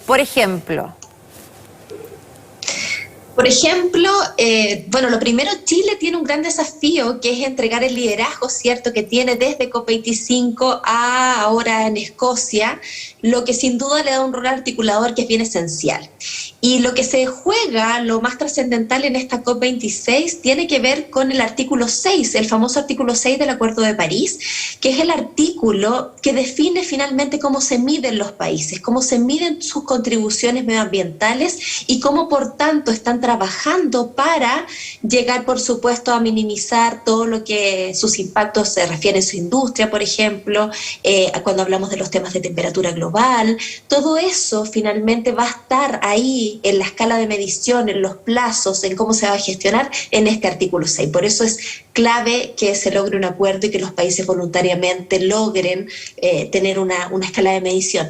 Por ejemplo. Por ejemplo, bueno, lo primero, Chile tiene un gran desafío que es entregar el liderazgo, ¿cierto?, que tiene desde COP25 a ahora en Escocia, lo que sin duda le da un rol articulador que es bien esencial. Y lo que se juega, lo más trascendental en esta COP26, tiene que ver con el artículo 6, el famoso artículo 6 del Acuerdo de París, que es el artículo que define finalmente cómo se miden los países, cómo se miden sus contribuciones medioambientales y cómo, por tanto, están trabajando para llegar, por supuesto, a minimizar todo lo que sus impactos se refieren a su industria, por ejemplo, cuando hablamos de los temas de temperatura global. Todo eso finalmente va a estar ahí en la escala de medición, en los plazos, en cómo se va a gestionar en este artículo 6. Por eso es clave que se logre un acuerdo y que los países voluntariamente logren tener una escala de medición.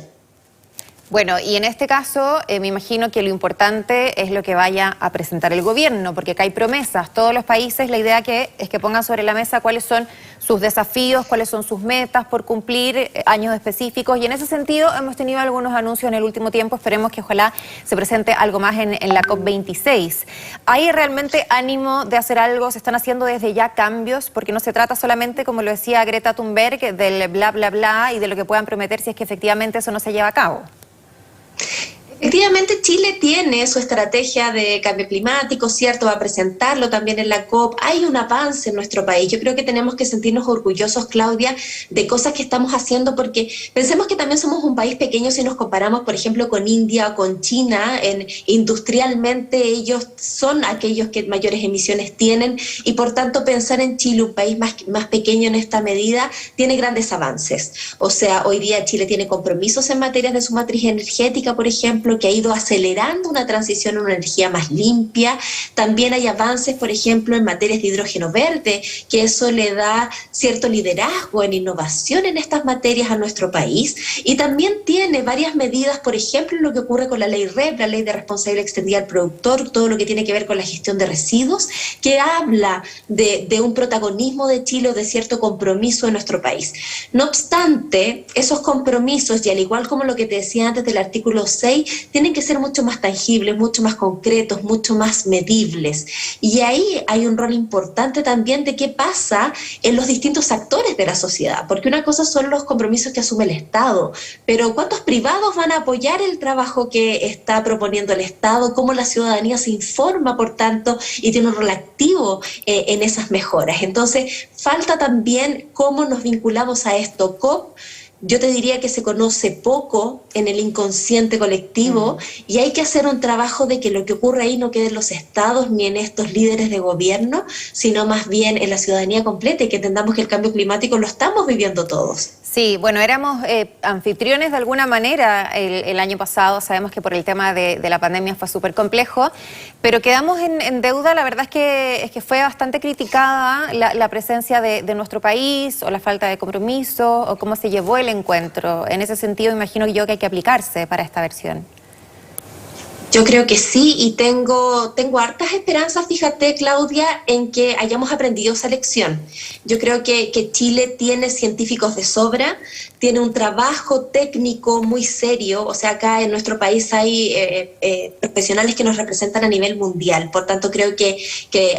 Bueno, y en este caso me imagino que lo importante es lo que vaya a presentar el gobierno, porque acá hay promesas. Todos los países, la idea es que pongan sobre la mesa cuáles son sus desafíos, cuáles son sus metas por cumplir, años específicos. Y en ese sentido hemos tenido algunos anuncios en el último tiempo. Esperemos que ojalá se presente algo más en la COP26. ¿Hay realmente ánimo de hacer algo? ¿Se están haciendo desde ya cambios? Porque no se trata solamente, como lo decía Greta Thunberg, del bla, bla, bla y de lo que puedan prometer si es que efectivamente eso no se lleva a cabo. Efectivamente, Chile tiene su estrategia de cambio climático, ¿cierto? Va a presentarlo también en la COP. Hay un avance en nuestro país. Yo creo que tenemos que sentirnos orgullosos, Claudia, de cosas que estamos haciendo, porque pensemos que también somos un país pequeño si nos comparamos, por ejemplo, con India o con China. Industrialmente ellos son aquellos que mayores emisiones tienen y, por tanto, pensar en Chile, un país más pequeño en esta medida, tiene grandes avances. O sea, hoy día Chile tiene compromisos en materia de su matriz energética, por ejemplo, que ha ido acelerando una transición a una energía más limpia. También hay avances, por ejemplo, en materias de hidrógeno verde, que eso le da cierto liderazgo en innovación en estas materias a nuestro país. Y también tiene varias medidas, por ejemplo, lo que ocurre con la ley REP, la ley de responsabilidad extendida al productor, todo lo que tiene que ver con la gestión de residuos, que habla de un protagonismo de Chile o de cierto compromiso de nuestro país. No obstante, esos compromisos, y al igual como lo que te decía antes del artículo 6, tienen que ser mucho más tangibles, mucho más concretos, mucho más medibles. Y ahí hay un rol importante también de qué pasa en los distintos actores de la sociedad, porque una cosa son los compromisos que asume el Estado, pero ¿cuántos privados van a apoyar el trabajo que está proponiendo el Estado? ¿Cómo la ciudadanía se informa, por tanto, y tiene un rol activo en esas mejoras? Entonces, falta también cómo nos vinculamos a esto. COP, yo te diría que se conoce poco en el inconsciente colectivo y hay que hacer un trabajo de que lo que ocurre ahí no quede en los estados ni en estos líderes de gobierno, sino más bien en la ciudadanía completa y que entendamos que el cambio climático lo estamos viviendo todos. Sí, bueno, éramos anfitriones de alguna manera el año pasado. Sabemos que por el tema de la pandemia fue súper complejo, pero quedamos en deuda. La verdad es que fue bastante criticada la presencia de nuestro país o la falta de compromiso o cómo se llevó el encuentro. En ese sentido, imagino yo que hay que aplicarse para esta versión. Yo creo que sí, y tengo hartas esperanzas, fíjate, Claudia, en que hayamos aprendido esa lección. Yo creo que Chile tiene científicos de sobra, tiene un trabajo técnico muy serio. O sea, acá en nuestro país hay profesionales que nos representan a nivel mundial. Por tanto, creo que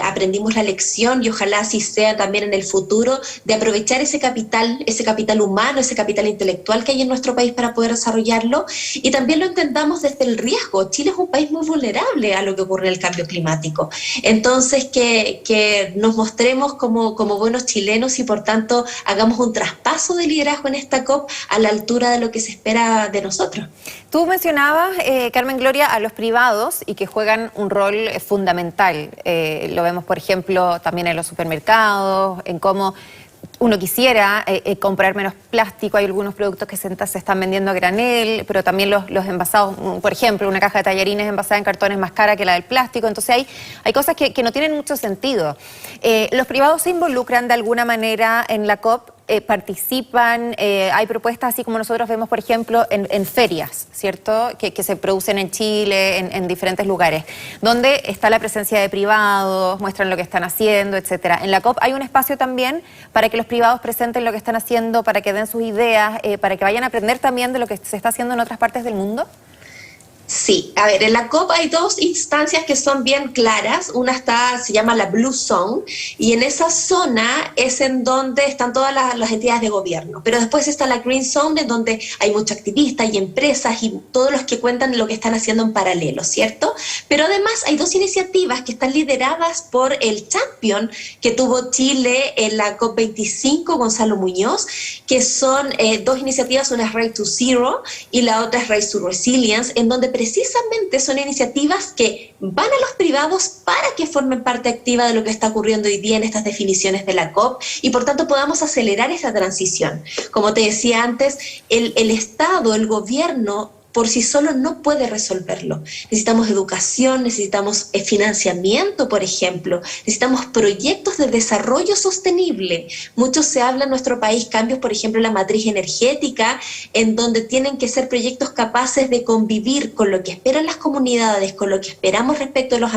aprendimos la lección y ojalá así sea también en el futuro, de aprovechar ese capital humano, ese capital intelectual que hay en nuestro país para poder desarrollarlo. Y también lo entendamos desde el riesgo. Chile es un país muy vulnerable a lo que ocurre en el cambio climático. Entonces, que nos mostremos como buenos chilenos y, por tanto, hagamos un traspaso de liderazgo en esta COP a la altura de lo que se espera de nosotros. Tú mencionabas, Carmen Gloria, a los privados y que juegan un rol fundamental. Lo vemos, por ejemplo, también en los supermercados, en cómo uno quisiera comprar menos plástico. Hay algunos productos que se están vendiendo a granel, pero también los envasados, por ejemplo, una caja de tallarines envasada en cartón es más cara que la del plástico. Entonces hay cosas que no tienen mucho sentido. ¿Los privados se involucran de alguna manera en la COP? Participan, hay propuestas así como nosotros vemos, por ejemplo, en ferias, ¿cierto? Que se producen en Chile, en diferentes lugares, donde está la presencia de privados, muestran lo que están haciendo, etcétera. En la COP hay un espacio también para que los privados presenten lo que están haciendo, para que den sus ideas, para que vayan a aprender también de lo que se está haciendo en otras partes del mundo. Sí, a ver, en la COP hay dos instancias que son bien claras. Una se llama la Blue Zone, y en esa zona es en donde están todas las entidades de gobierno. Pero después está la Green Zone, en donde hay muchos activistas y empresas y todos los que cuentan lo que están haciendo en paralelo, ¿cierto? Pero además hay dos iniciativas que están lideradas por el champion que tuvo Chile en la COP25, Gonzalo Muñoz, que son dos iniciativas, una es Race to Zero y la otra es Race to Resilience, en donde precisamente son iniciativas que van a los privados para que formen parte activa de lo que está ocurriendo hoy día en estas definiciones de la COP, y por tanto podamos acelerar esa transición. Como te decía antes, el Estado, el gobierno, por sí solo no puede resolverlo. Necesitamos educación, necesitamos financiamiento, por ejemplo, necesitamos proyectos de desarrollo sostenible. Mucho se habla en nuestro país, cambios, por ejemplo, en la matriz energética, en donde tienen que ser proyectos capaces de convivir con lo que esperan las comunidades, con lo que esperamos respecto a los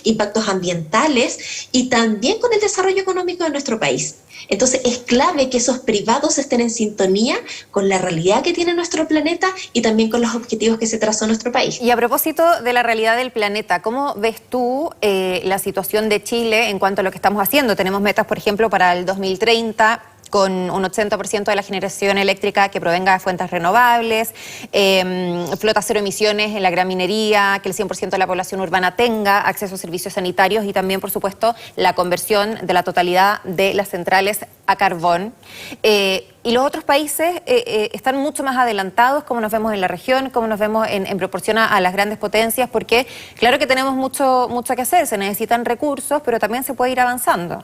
impactos ambientales y también con el desarrollo económico de nuestro país. Entonces es clave que esos privados estén en sintonía con la realidad que tiene nuestro planeta y también con los objetivos que se trazó nuestro país. Y a propósito de la realidad del planeta, ¿cómo ves tú la situación de Chile en cuanto a lo que estamos haciendo? Tenemos metas, por ejemplo, para el 2030, con un 80% de la generación eléctrica que provenga de fuentes renovables, flota cero emisiones en la gran minería, que el 100% de la población urbana tenga acceso a servicios sanitarios y también, por supuesto, la conversión de la totalidad de las centrales a carbón. Y los otros países están mucho más adelantados, como nos vemos en la región, como nos vemos en proporción a las grandes potencias, porque claro que tenemos mucho que hacer, se necesitan recursos, pero también se puede ir avanzando.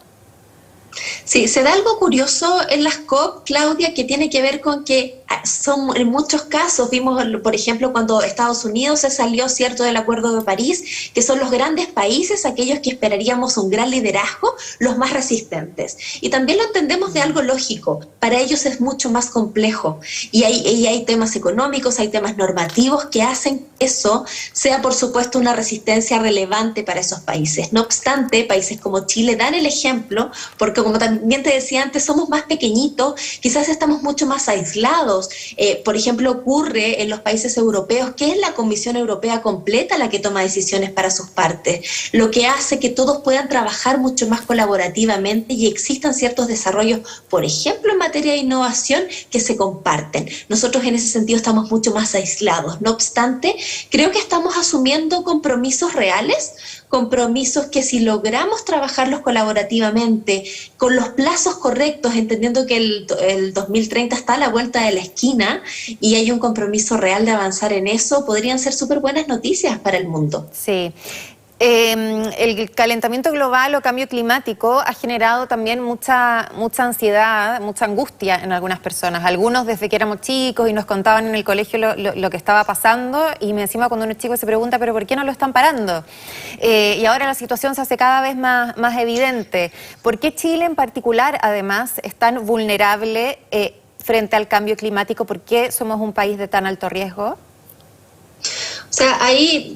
Sí, se da algo curioso en las COP, Claudia, que tiene que ver con que son en muchos casos, vimos por ejemplo cuando Estados Unidos se salió, cierto, del Acuerdo de París, que son los grandes países, aquellos que esperaríamos un gran liderazgo, los más resistentes. Y también lo entendemos de algo lógico, para ellos es mucho más complejo y hay temas económicos, hay temas normativos que hacen que eso sea por supuesto una resistencia relevante para esos países. No obstante, países como Chile dan el ejemplo, porque como también te decía antes, somos más pequeñitos, quizás estamos mucho más aislados. Por ejemplo, ocurre en los países europeos que es la Comisión Europea completa la que toma decisiones para sus partes, lo que hace que todos puedan trabajar mucho más colaborativamente y existan ciertos desarrollos, por ejemplo, en materia de innovación, que se comparten. Nosotros en ese sentido estamos mucho más aislados. No obstante, creo que estamos asumiendo compromisos reales, compromisos que si logramos trabajarlos colaborativamente, con los plazos correctos, entendiendo que el 2030 está a la vuelta de la esquina y hay un compromiso real de avanzar en eso, podrían ser súper buenas noticias para el mundo. Sí. El calentamiento global o cambio climático ha generado también mucha ansiedad, mucha angustia en algunas personas. Algunos desde que éramos chicos y nos contaban en el colegio lo que estaba pasando, y encima cuando uno es chico se pregunta, ¿pero por qué no lo están parando? Y ahora la situación se hace cada vez más evidente. ¿Por qué Chile en particular, además, es tan vulnerable frente al cambio climático? ¿Por qué somos un país de tan alto riesgo? O sea, ahí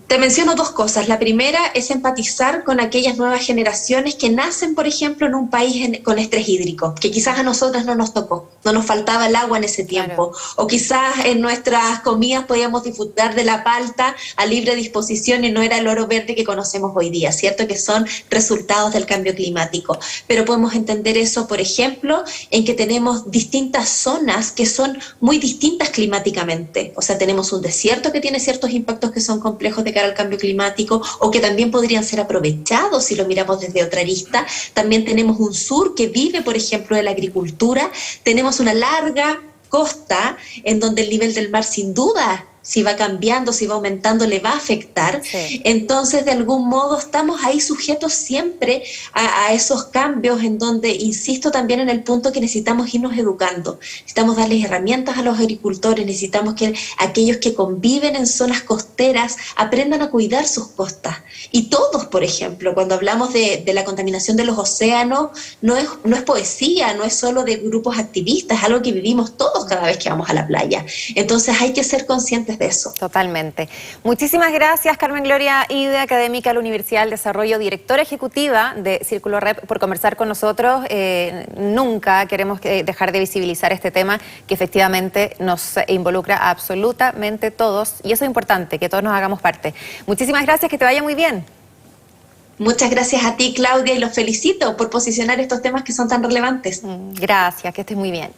te menciono dos cosas. La primera es empatizar con aquellas nuevas generaciones que nacen, por ejemplo, en un país con estrés hídrico, que quizás a nosotros no nos tocó, no nos faltaba el agua en ese tiempo, claro. O quizás en nuestras comidas podíamos disfrutar de la palta a libre disposición y no era el oro verde que conocemos hoy día, ¿cierto? Que son resultados del cambio climático. Pero podemos entender eso, por ejemplo, en que tenemos distintas zonas que son muy distintas climáticamente. O sea, tenemos un desierto que tiene ciertos impactos que son complejos de cara al cambio climático o que también podrían ser aprovechados si lo miramos desde otra arista. También tenemos un sur que vive, por ejemplo, de la agricultura. Tenemos una larga costa en donde el nivel del mar sin duda, si va cambiando, si va aumentando, le va a afectar. Sí. Entonces, de algún modo, estamos ahí sujetos siempre a esos cambios en donde, insisto también en el punto que necesitamos irnos educando. Necesitamos darles herramientas a los agricultores, necesitamos que aquellos que conviven en zonas costeras aprendan a cuidar sus costas. Y todos, por ejemplo, cuando hablamos de la contaminación de los océanos, no es poesía, no es solo de grupos activistas, es algo que vivimos todos cada vez que vamos a la playa. Entonces, hay que ser conscientes conscientes de eso. Totalmente. Muchísimas gracias, Carmen Gloria Ide, académica de la Universidad del Desarrollo, directora ejecutiva de Círculo Rep, por conversar con nosotros. Nunca queremos dejar de visibilizar este tema que efectivamente nos involucra a absolutamente todos, y eso es importante, que todos nos hagamos parte. Muchísimas gracias, que te vaya muy bien. Muchas gracias a ti, Claudia, y los felicito por posicionar estos temas que son tan relevantes. Gracias, que estés muy bien.